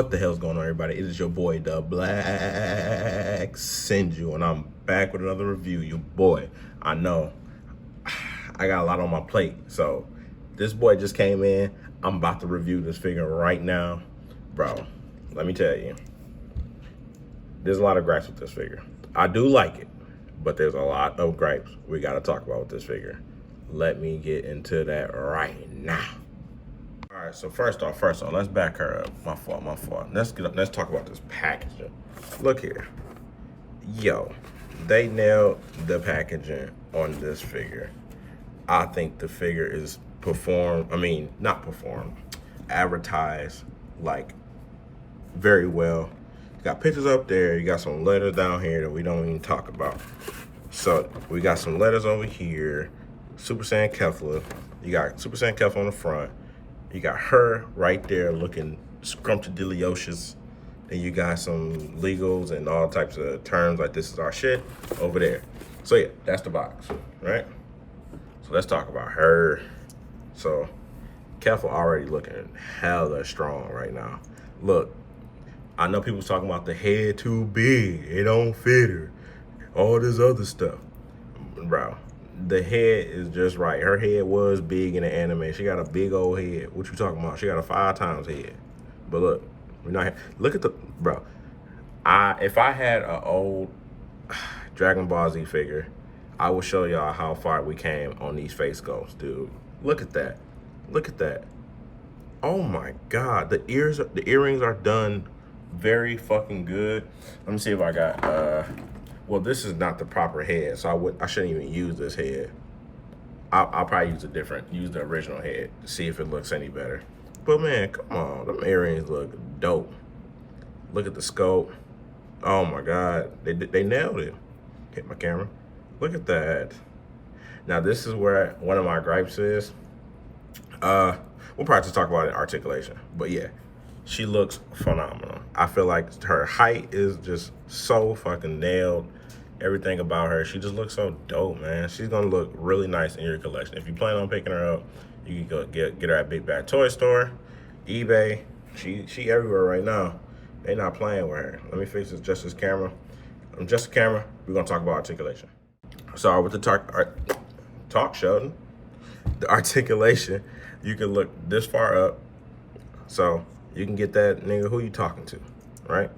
What the hell's going on, everybody? It is your boy, the Black Sinju, and I'm back with another review. Your boy, I know I got a lot on my plate, so this boy just came in. I'm about to review this figure right now. Bro, let me tell you, there's a lot of gripes with this figure. I do like it, but there's a lot of gripes we got to talk about with this figure. Let me get into that right now. All right, so first off, let's back her up. My fault. Let's talk about this packaging. Look here. Yo, they nailed the packaging on this figure. I think the figure is advertised like very well. You got pictures up there, you got some letters down here that we don't even talk about. So we got some letters over here, Super Saiyan Kefla. You got Super Saiyan Kefla on the front. You got her right there looking scrumptious. And you got some legals and all types of terms like this is our shit over there. So yeah, that's the box, right? So let's talk about her. So Kefla already looking hella strong right now. Look, I know people's talking about the head too big, it don't fit her, all this other stuff. Bro, the head is just right. Her head was big in the anime. She got a big old head. What you talking about? She got a 5 times head. But look, look at the, bro. If I had an old Dragon Ball Z figure, I will show y'all how far we came on these face sculpts, dude. Look at that. Look at that. Oh my God, the earrings are done very fucking good. Let me see if I got well, this is not the proper head, so I shouldn't even use this head. I'll probably use the original head to see if it looks any better. But man, come on, them earrings look dope. Look at the scope. Oh my God, they nailed it. Hit my camera. Look at that. Now this is where one of my gripes is. We'll probably just talk about it in articulation, but yeah, she looks phenomenal. I feel like her height is just so fucking nailed. Everything about her, she just looks so dope, man. She's gonna look really nice in your collection. If you plan on picking her up, you can go get her at Big Bad Toy Store, eBay. She everywhere right now. They not playing with her. Let me fix this Justice camera. Just the camera. We're gonna talk about articulation. Sorry, with the talk, Sheldon. The articulation, you can look this far up, so you can get that nigga who you talking to, right?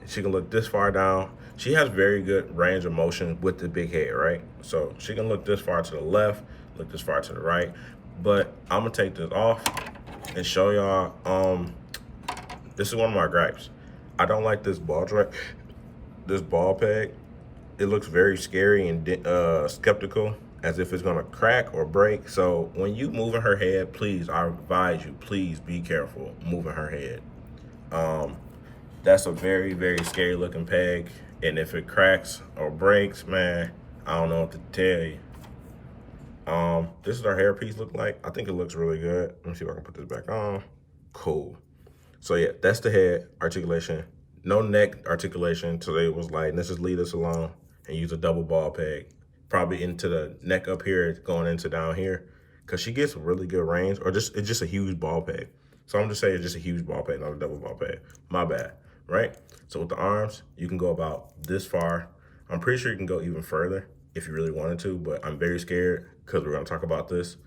She can look this far down. She has very good range of motion with the big head, right? So she can look this far to the left, look this far to the right. But I'm gonna take this off and show y'all. This is one of my gripes. I don't like this ball peg. It looks very scary and skeptical, as if it's gonna crack or break. So when you moving her head, please, I advise you, please be careful moving her head. That's a very, very scary looking peg. And if it cracks or breaks, man, I don't know what to tell you. This is our hairpiece look like. I think it looks really good. Let me see if I can put this back on. Cool. So yeah, that's the head articulation. No neck articulation. So they was like, let's just leave this alone and use a double ball peg. Probably into the neck up here, going into down here, because she gets really good range, or it's just a huge ball peg. So I'm just saying it's just a huge ball peg, not a double ball peg. My bad, right? So with the arms, you can go about this far. I'm pretty sure you can go even further if you really wanted to, but I'm very scared because we're gonna talk about this.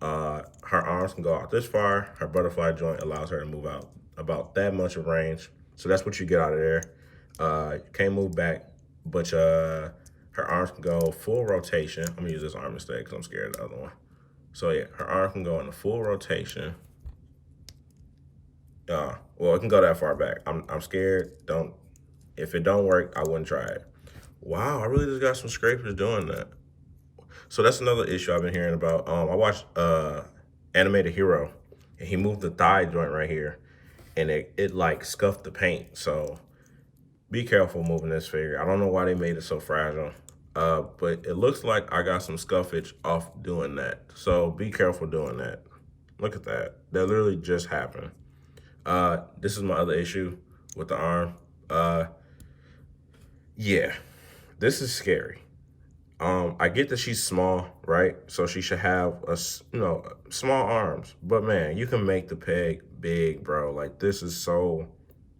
Her arms can go out this far. Her butterfly joint allows her to move out about that much of range. So that's what you get out of there. You can't move back, but her arms can go full rotation. I'm gonna use this arm instead because I'm scared of the other one. So yeah, her arm can go in a full rotation. Well, it can go that far back. I'm scared. If it don't work, I wouldn't try it. Wow, I really just got some scrapers doing that. So that's another issue I've been hearing about. I watched Animated Hero, and he moved the thigh joint right here, and it like scuffed the paint. So be careful moving this figure. I don't know why they made it so fragile, but it looks like I got some scuffage off doing that. So be careful doing that. Look at that. That literally just happened. This is my other issue with the arm. Yeah, this is scary. I get that she's small, right? So she should have small arms. But man, you can make the peg big, bro. Like this is so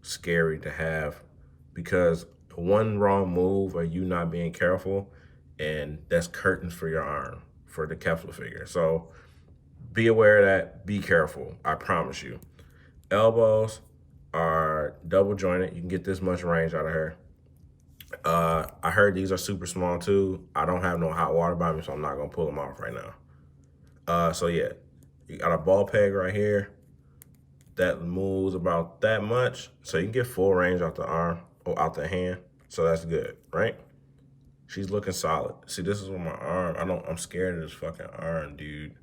scary to have because one wrong move or you not being careful, and that's curtains for your arm for the Kefla figure. So be aware of that. Be careful. I promise you. Elbows are double jointed. You can get this much range out of her. I heard these are super small too. I don't have no hot water by me, so I'm not gonna pull them off right now. So yeah, you got a ball peg right here that moves about that much, so you can get full range out the arm or out the hand. So that's good, right? She's looking solid. See, this is with my arm. I'm scared of this fucking arm, dude.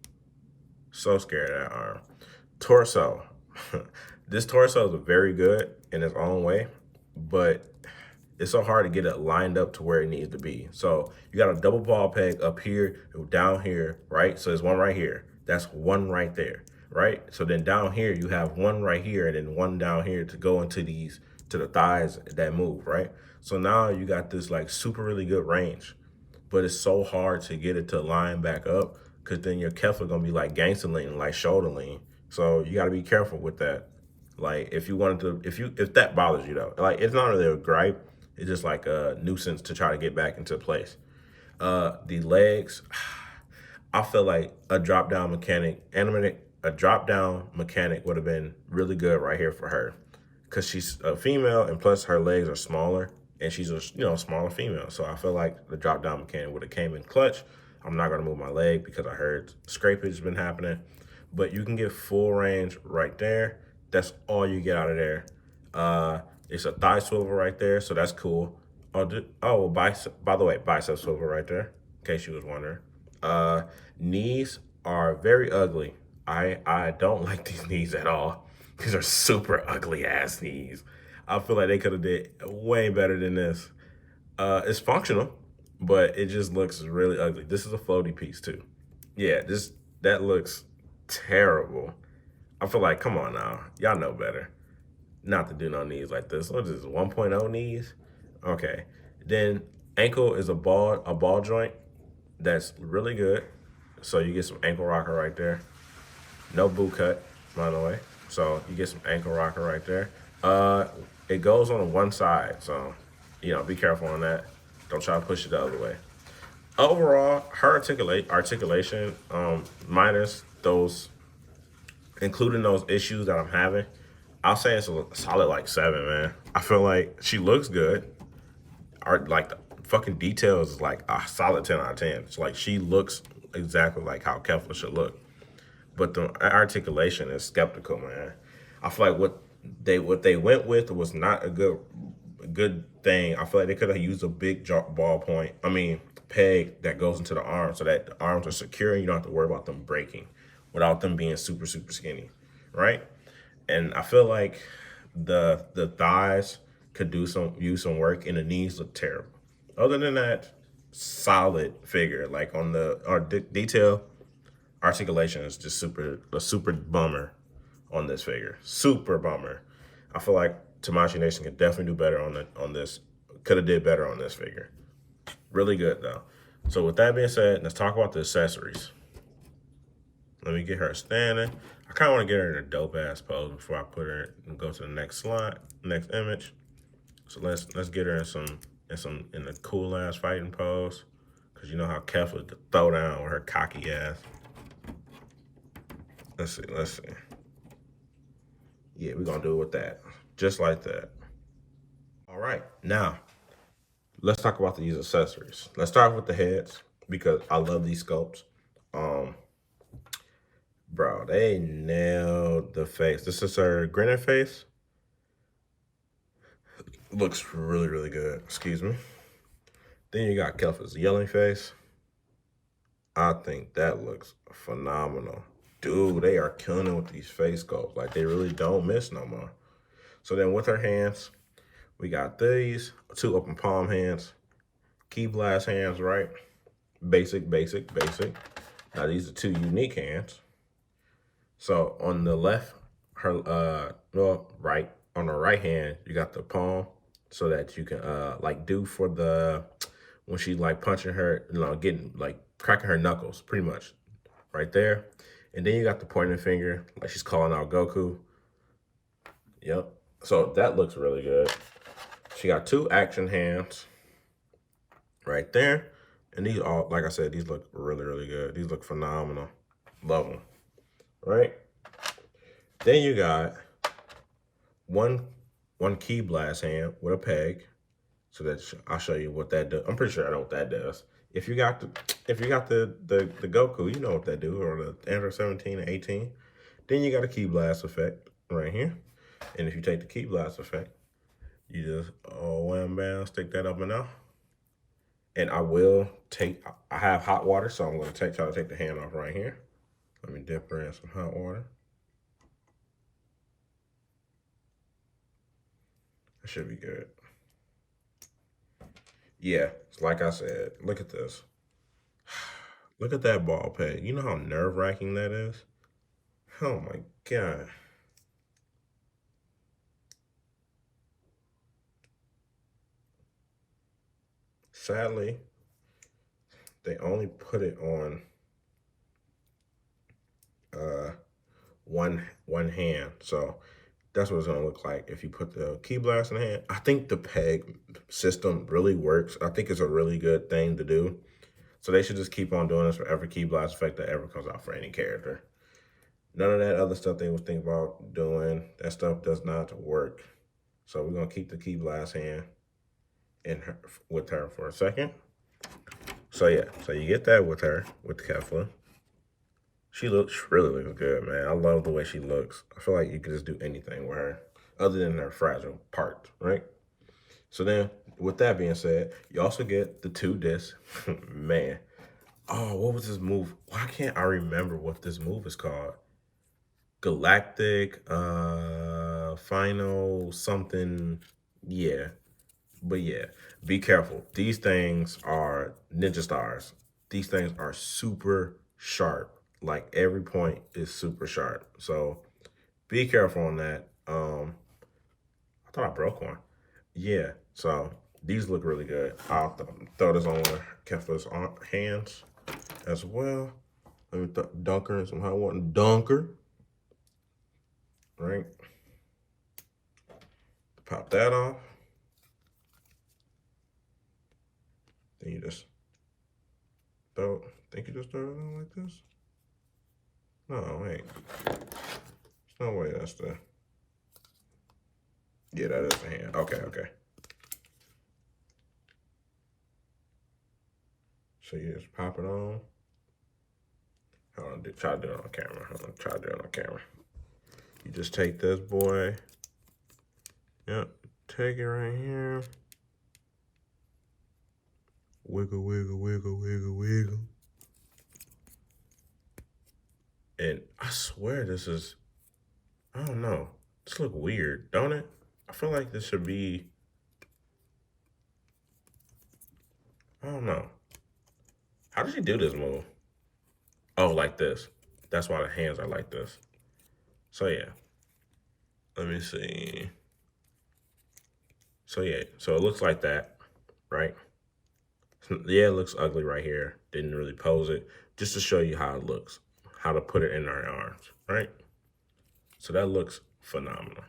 So scared of that arm. Torso. This torso is very good in its own way, but it's so hard to get it lined up to where it needs to be. So you got a double ball peg up here, down here, right? So there's one right here. That's one right there, right? So then down here, you have one right here and then one down here to go into to the thighs that move, right? So now you got this like super really good range, but it's so hard to get it to line back up because then your Kefla gonna be like gangster lean, like shoulder lean. So you gotta be careful with that. Like if you wanted to, if that bothers you though, like it's not really a gripe, it's just like a nuisance to try to get back into place. The legs, I feel like a drop down mechanic, a drop down mechanic would have been really good right here for her, because she's a female and plus her legs are smaller and she's a smaller female. So I feel like the drop down mechanic would have came in clutch. I'm not gonna move my leg because I heard scrapage has been happening, but you can get full range right there. That's all you get out of there. It's a thigh swivel right there, so that's cool. Bicep, by the way, bicep swivel right there, in case you was wondering. Knees are very ugly. I don't like these knees at all. These are super ugly ass knees. I feel like they could have did way better than this. It's functional, but it just looks really ugly. This is a floaty piece too. Yeah, that looks terrible. I feel like, come on now, y'all know better not to do no knees like this. What is this, 1.0 knees? Okay. Then ankle is a ball joint that's really good. So you get some ankle rocker right there. No boot cut, by the way. So you get some ankle rocker right there. It goes on one side, so be careful on that. Don't try to push it the other way. Overall, her articulation, minus those, including those issues that I'm having, I'll say it's a solid like 7, man. I feel like she looks good. Like the fucking details is like a solid 10 out of 10. It's like she looks exactly like how Kefla should look. But the articulation is skeptical, man. I feel like what they went with was not a good thing. I feel like they could have used a big peg that goes into the arm so that the arms are secure and you don't have to worry about them breaking without them being super, super skinny, right? And I feel like the thighs could use some work and the knees look terrible. Other than that, solid figure. Like on the detail, articulation is just a super bummer on this figure. Super bummer. I feel like Tamashii Nation could definitely do better on this. Could have did better on this figure. Really good though. So with that being said, let's talk about the accessories. Let me get her standing. I kind of want to get her in a dope ass pose before I put her and go to the next slide, next image. So let's get her in a cool ass fighting pose, cause you know how Kefla to throw down with her cocky ass. Let's see. Yeah, we're gonna do it with that, just like that. All right, now let's talk about these accessories. Let's start with the heads because I love these sculpts. Bro, they nailed the face. This is her grinning face. Looks really, really good. Excuse me. Then you got Kefla's yelling face. I think that looks phenomenal. Dude, they are killing it with these face sculpts. Like, they really don't miss no more. So then with her hands, we got these 2 open palm hands. Key blast hands, right? Basic. Now, these are 2 unique hands. So on the left, right, on the right hand, you got the palm so that you can, like do for the, when she like punching her, getting like cracking her knuckles, pretty much, right there. And then you got the pointing finger, like she's calling out Goku. Yep. So that looks really good. She got 2 action hands right there. And these all, like I said, these look really, really good. These look phenomenal. Love them. Right? Then you got one key blast hand with a peg. So that I'll show you what that does. I'm pretty sure I know what that does. If you got the Goku, you know what that do, or the Android 17 and 18. Then you got a key blast effect right here. And if you take the key blast effect, you just wham bam, stick that up and out. And I have hot water, so I'm going to try to take the hand off right here. Let me dip her in some hot water. That should be good. Yeah, like I said, look at this. Look at that ball peg. You know how nerve-wracking that is? Oh my God. Sadly, they only put it on one hand. So that's what it's gonna look like if you put the key blast in the hand. I think the peg system really works. I think it's a really good thing to do. So they should just keep on doing this for every key blast effect that ever comes out for any character. None of that other stuff they was thinking about doing, that stuff does not work. So we're gonna keep the key blast hand with her for a second. So yeah, so you get that with her, with Kefla. She really looks good, man. I love the way she looks. I feel like you could just do anything with her, other than her fragile part, right? So then, with that being said, you also get the 2 discs. Man, oh, what was this move? Why can't I remember what this move is called? Galactic, final something, yeah. But yeah, be careful. These things are ninja stars. These things are super sharp. Like every point is super sharp. So be careful on that. I thought I broke one. Yeah, so these look really good. I'll throw this on Kefla's hands as well. Let me dunk her in some hot water. Dunker. Right? Pop that off. Then you just think you just throw it on like this? No, wait. There's no way that's the... Yeah, that is the hand. Okay. So you just pop it on. Hold on, try to do it on camera. You just take this boy. Yep, take it right here. Wiggle. And I swear this is, I don't know. This look weird, don't it? I feel like this should be, I don't know. How did she do this move? Oh, like this. That's why the hands are like this. So yeah. Let me see. So yeah, so it looks like that, right? Yeah, it looks ugly right here. Didn't really pose it. Just to show you how it looks. How to put it in our arms, right? So that looks phenomenal.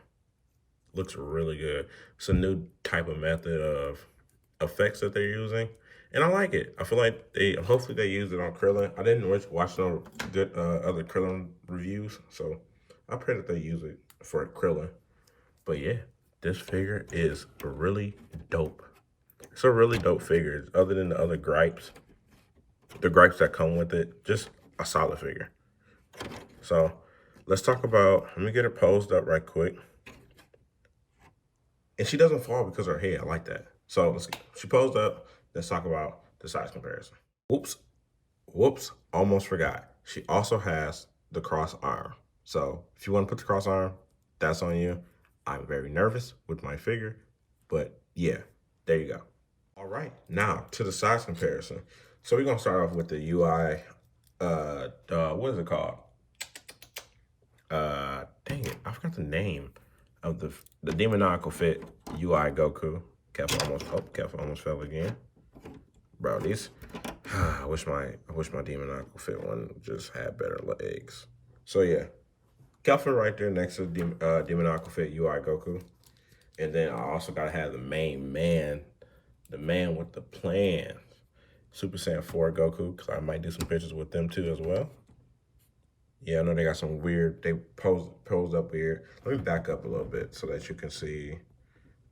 Looks really good. It's a new type of method of effects that they're using. And I like it. I feel like hopefully they use it on Krillin. I didn't watch no good other Krillin reviews, so I pray that they use it for Krillin. But yeah, this figure is really dope. It's a really dope figure. Other than the other gripes, the gripes that come with it, just a solid figure. So let's talk about, let me get her posed up right quick. And she doesn't fall because of her head. I like that. So she posed up. Let's talk about the size comparison. Whoops, almost forgot. She also has the cross arm. So if you want to put the cross arm, that's on you. I'm very nervous with my figure, but yeah, there you go. All right, now to the size comparison. So we're gonna start off with the UI, what is it called? Dang it, I forgot the name of the demoniacal fit UI Goku. Kefla almost fell again. Bro, these, I wish my Demon Aquafit one just had better legs. So yeah, Kefla right there next to Demon Aquafit UI Goku. And then I also gotta have the main man, the man with the plan, Super Saiyan 4 Goku, because I might do some pictures with them too as well. Yeah, I know they got some weird, they posed up here. Let me back up a little bit so that you can see,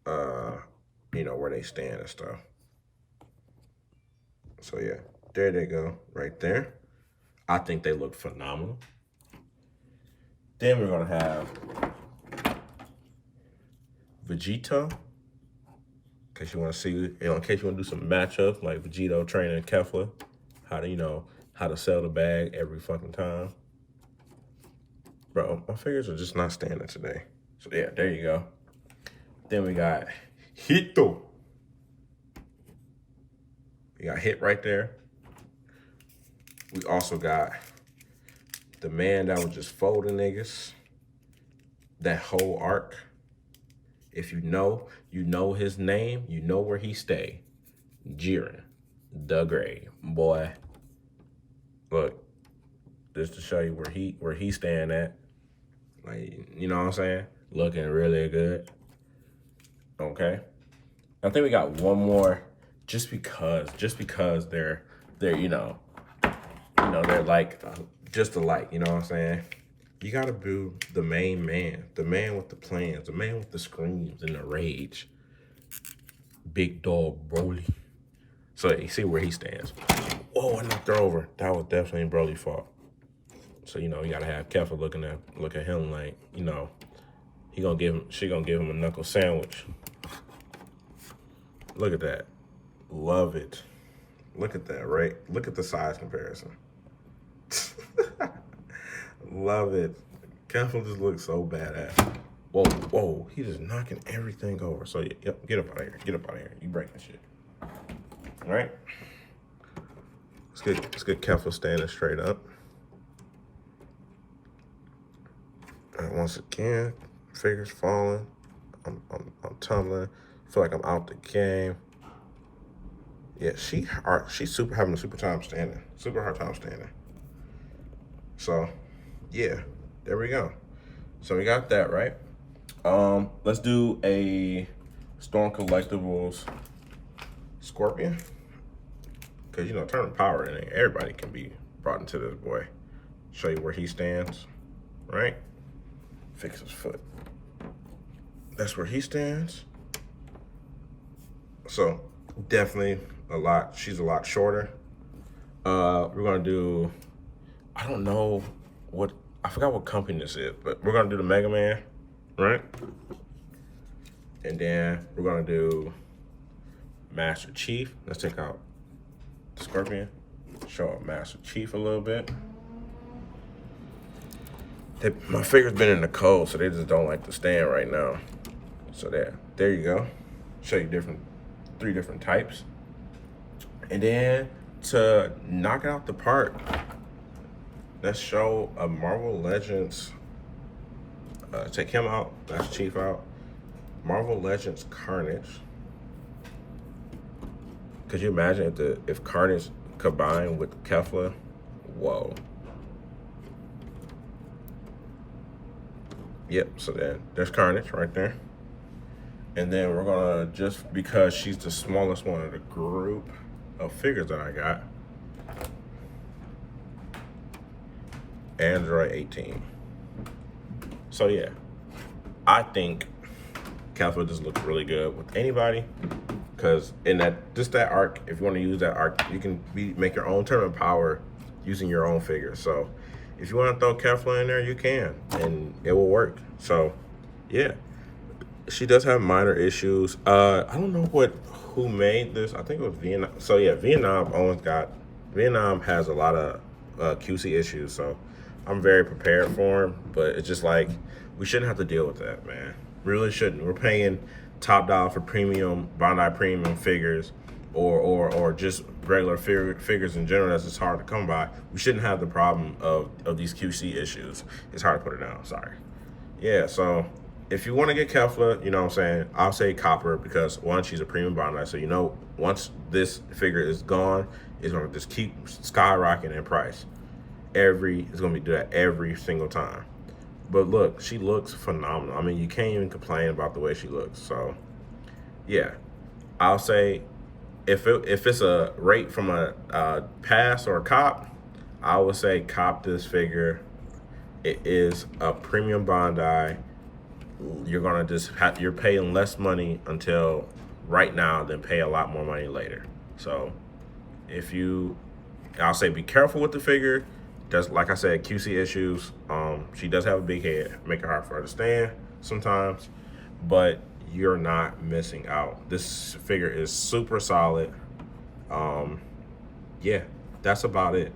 you know, where they stand and stuff. So yeah, there they go, right there. I think they look phenomenal. Then we're gonna have Vegito, in case you want to see, you know, in case you want to do some matchups like Vegito training Kefla, how to, you know, how to sell the bag every fucking time. Bro, my fingers are just not standing today. So yeah, there you go. Then we got Hito. We got Hit right there. We also got the man that was just folding niggas. That whole arc. If you know his name, you know where he stay. Jiren, the Gray, boy. Look, just to show you where he staying at. Like, you know what I'm saying? Looking really good. Okay. I think we got one more, just because they're you know they're like just alike. You know what I'm saying? You gotta do the main man, the man with the plans, the man with the screams and the rage. Big dog Broly. So you see where he stands. Whoa, I knocked her over. That was definitely Broly's fault. So, you know, you gotta have Kefla look at him like, you know, she gonna give him a knuckle sandwich. Look at that. Love it. Look at that, right? Look at the size comparison. Love it. Kefla just looks so badass. Whoa, whoa, he just knocking everything over. So, yep, get up out of here. Get up out of here. You breaking shit. All right? Let's get Kefla standing straight up. All right, once again, figures falling. I'm tumbling. I feel like I'm out the game. Yeah, she's having a super time standing. Super hard time standing. So, yeah, there we go. So we got that, right? Let's do a Storm Collectibles Scorpion. Because, you know, turn of power, and everybody can be brought into this boy. Show you where he stands, right? Fix his foot. That's where he stands. So, definitely she's a lot shorter. We're going to do, I don't know I forgot what company this is, but we're going to do the Mega Man, right? And then we're going to do Master Chief. Let's take out the Scorpion. Show up Master Chief a little bit. My figure's been in the cold, so they just don't like to stand right now. So there you go. Show you three different types. And then to knock it out the park, let's show a Marvel Legends, take him out, Master Chief out. Marvel Legends Carnage. Could you imagine if Carnage combined with Kefla? Whoa. Yep, so then there's Carnage right there. And then we're gonna, just because she's the smallest one of the group of figures that I got, Android 18. So yeah, I think Kefla just looks really good with anybody, because in that arc, if you want to use that arc, you can make your own turn of power using your own figure. So if you want to throw Kefla in there, you can, and it will work. So yeah, she does have minor issues. I don't know who made this. I think it was Vietnam. So yeah, Vietnam has a lot of QC issues. So I'm very prepared for him, but it's just like, we shouldn't have to deal with that, man. Really shouldn't. We're paying top dollar for premium Bandai premium figures, or just regular figures in general. That's just hard to come by. We shouldn't have the problem of these QC issues. It's hard to put it down. Sorry. Yeah. So if you want to get Kefla, you know what I'm saying, I'll say copper because one, she's a premium bond. So, you know, once this figure is gone, it's going to just keep skyrocketing in price. It's going to do that every single time. But look, she looks phenomenal. I mean, you can't even complain about the way she looks. So, yeah, I'll say if it's a rate from a pass or a cop, I would say cop this figure. It is a premium Bondi. You're gonna you're paying less money until right now than pay a lot more money later. So I'll say be careful with the figure. Does, like I said, QC issues. She does have a big head, make it hard for her to stand sometimes, but you're not missing out. This figure is super solid. Yeah, that's about it.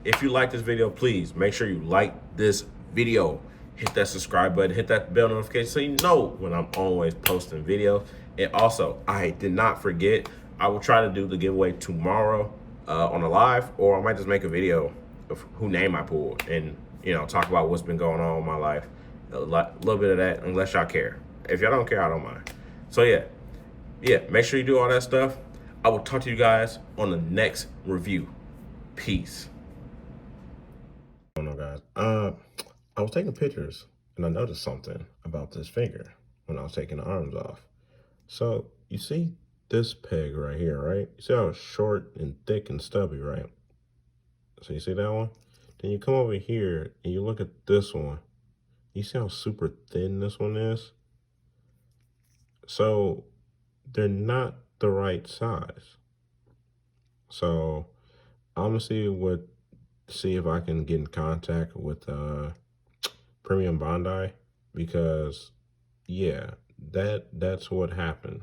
If you like this video, please make sure you like this video. Hit that subscribe button, hit that bell notification so you know when I'm always posting videos. And also, I did not forget, I will try to do the giveaway tomorrow on a live, or I might just make a video of who name I pulled and, you know, talk about what's been going on in my life. A little bit of that, unless y'all care. If y'all don't care, I don't mind. So yeah, make sure you do all that stuff. I will talk to you guys on the next review. Peace. I don't know, guys. I was taking pictures and I noticed something about this figure when I was taking the arms off. So you see this peg right here, right? You see how it's short and thick and stubby, right? So you see that one? Then you come over here and you look at this one. You see how super thin this one is? So they're not the right size. So I'm gonna see if I can get in contact with Premium Bondi, because yeah, that's what happened.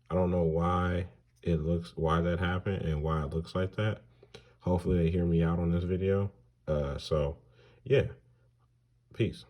I don't know why that happened and why it looks like that. Hopefully they hear me out on this video. So yeah, peace.